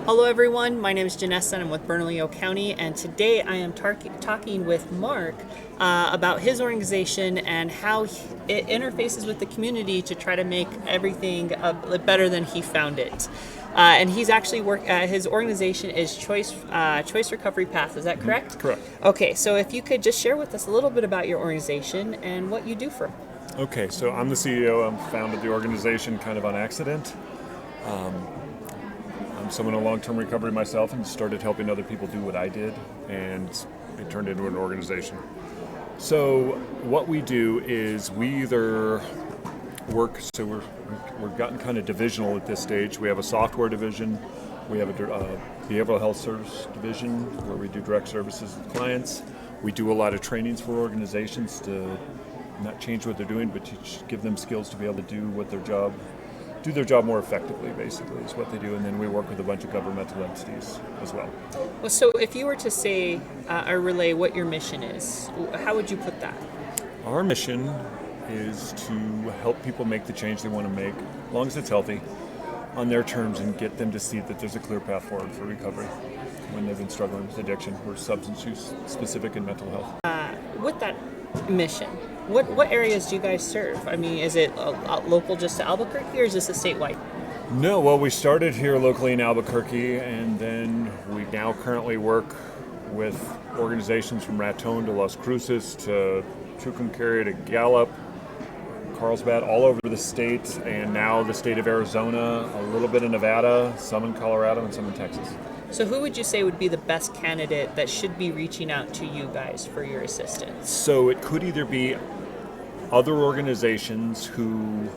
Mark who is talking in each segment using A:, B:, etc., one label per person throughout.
A: Hello everyone, my name is Janessa and I'm with Bernalillo County, and today I am talking with Mark about his organization and how it interfaces with the community to try to make everything better than he found it. And he's actually his organization is Choice Recovery Path, is that correct?
B: Correct.
A: Okay, so if you could just share with us a little bit about your organization and what you do for them.
B: Okay, so I'm the CEO. I founded the organization kind of on accident. I'm someone in long-term recovery myself and started helping other people do what I did, and it turned into an organization. So what we do is we either work, so we're gotten kind of divisional at this stage. We have a software division, we have a behavioral health service division where we do direct services with clients. We do a lot of trainings for organizations to not change what they're doing, but give them skills to be able to do their job more effectively, basically, is what they do. And then we work with a bunch of governmental entities as well.
A: Well, so if you were to say or relay what your mission is, how would you put that?
B: Our mission is to help people make the change they want to make, as long as it's healthy, on their terms, and get them to see that there's a clear path forward for recovery when they've been struggling with addiction or substance use specific and mental health.
A: With that mission, what areas do you guys serve? I mean, is it local just to Albuquerque, or is this a statewide?
B: No, well, we started here locally in Albuquerque, and then we now currently work with organizations from Raton to Las Cruces to Tucumcari to Gallup, Carlsbad, all over the state, and now the state of Arizona, a little bit in Nevada, some in Colorado, and some in Texas.
A: So who would you say would be the best candidate that should be reaching out to you guys for your assistance?
B: So it could either be other organizations who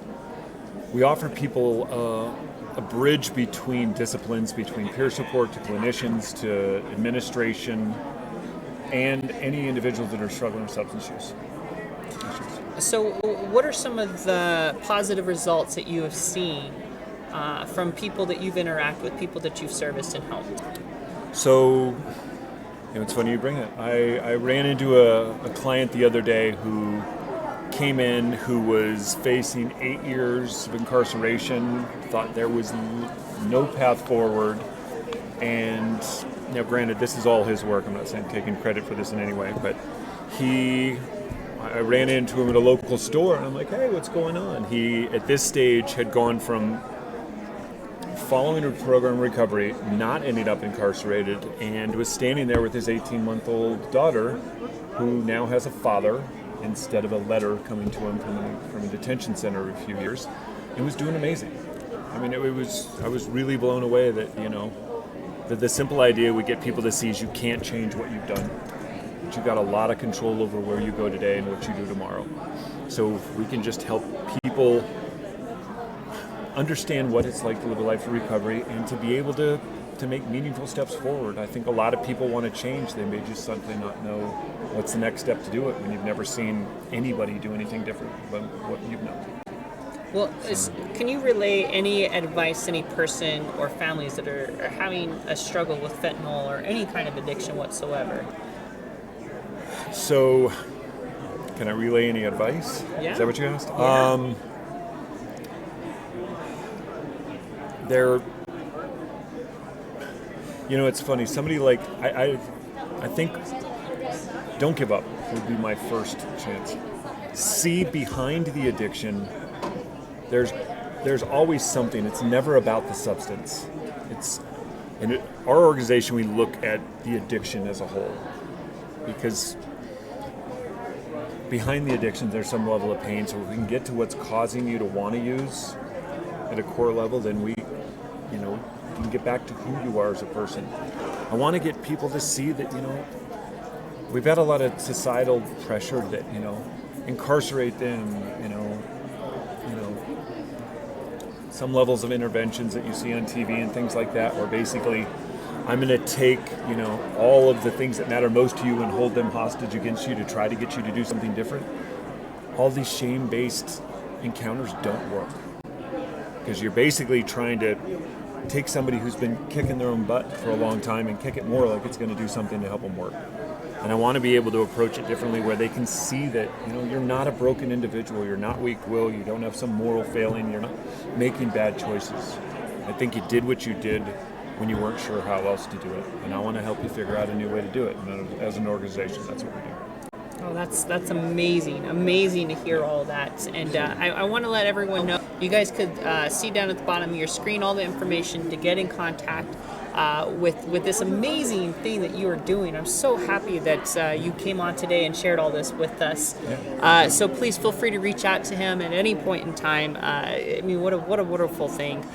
B: we offer people a bridge between disciplines, between peer support to clinicians to administration, and any individuals that are struggling with substance use.
A: So what are some of the positive results that you have seen from people that you've interacted with, people that you've serviced and helped?
B: So, it's funny you bring it. I ran into a client the other day who came in who was facing 8 years of incarceration, thought there was no path forward, and now granted, this is all his work. I'm not saying taking credit for this in any way, but I ran into him at a local store, and I'm like, hey, what's going on? He, at this stage, had gone from following a program of recovery, not ending up incarcerated, and was standing there with his 18-month-old daughter, who now has a father, instead of a letter coming to him from a detention center a few years, and was doing amazing. I mean, I was really blown away that, the simple idea we get people to see is you can't change what you've done. But you've got a lot of control over where you go today and what you do tomorrow. So if we can just help people understand what it's like to live a life of recovery and to be able to make meaningful steps forward. I think a lot of people want to change. They may just simply not know what's the next step to do it when you've never seen anybody do anything different than what you've known.
A: Well, can you relay any advice to any person or families that are having a struggle with fentanyl or any kind of addiction whatsoever?
B: So, can I relay any advice?
A: Yeah.
B: Is that what you asked?
A: Yeah.
B: It's funny. Somebody like I think don't give up would be my first chance. See behind the addiction. There's always something. It's never about the substance. Our organization, we look at the addiction as a whole, because behind the addiction there's some level of pain. So if we can get to what's causing you to want to use at a core level, then we can get back to who you are as a person. I want to get people to see that, we've had a lot of societal pressure that, incarcerate them, some levels of interventions that you see on TV and things like that, where basically I'm going to take, all of the things that matter most to you and hold them hostage against you to try to get you to do something different. All these shame-based encounters don't work, because you're basically trying to take somebody who's been kicking their own butt for a long time and kick it more like it's going to do something to help them work. And I want to be able to approach it differently, where they can see that, you're not a broken individual, you're not weak-willed, you don't have some moral failing, you're not making bad choices. I think you did what you did when you weren't sure how else to do it. And I want to help you figure out a new way to do it. And as an organization, that's what we do.
A: Oh, that's amazing to hear all that. And I want to let everyone know, you guys could see down at the bottom of your screen all the information to get in contact with this amazing thing that you are doing. I'm so happy that you came on today and shared all this with us.
B: Yeah.
A: So please feel free to reach out to him at any point in time. I mean, what a wonderful thing.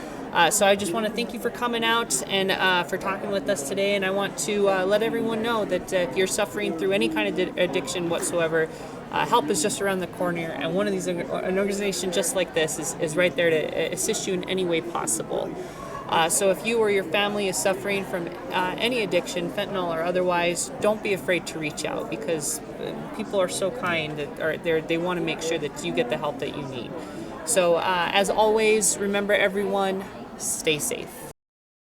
A: So I just want to thank you for coming out and for talking with us today. And I want to let everyone know that if you're suffering through any kind of addiction whatsoever, help is just around the corner. And one of these, an organization just like this is right there to assist you in any way possible. So if you or your family is suffering from any addiction, fentanyl or otherwise, don't be afraid to reach out, because people are so kind that they want to make sure that you get the help that you need. So as always, remember everyone, stay safe.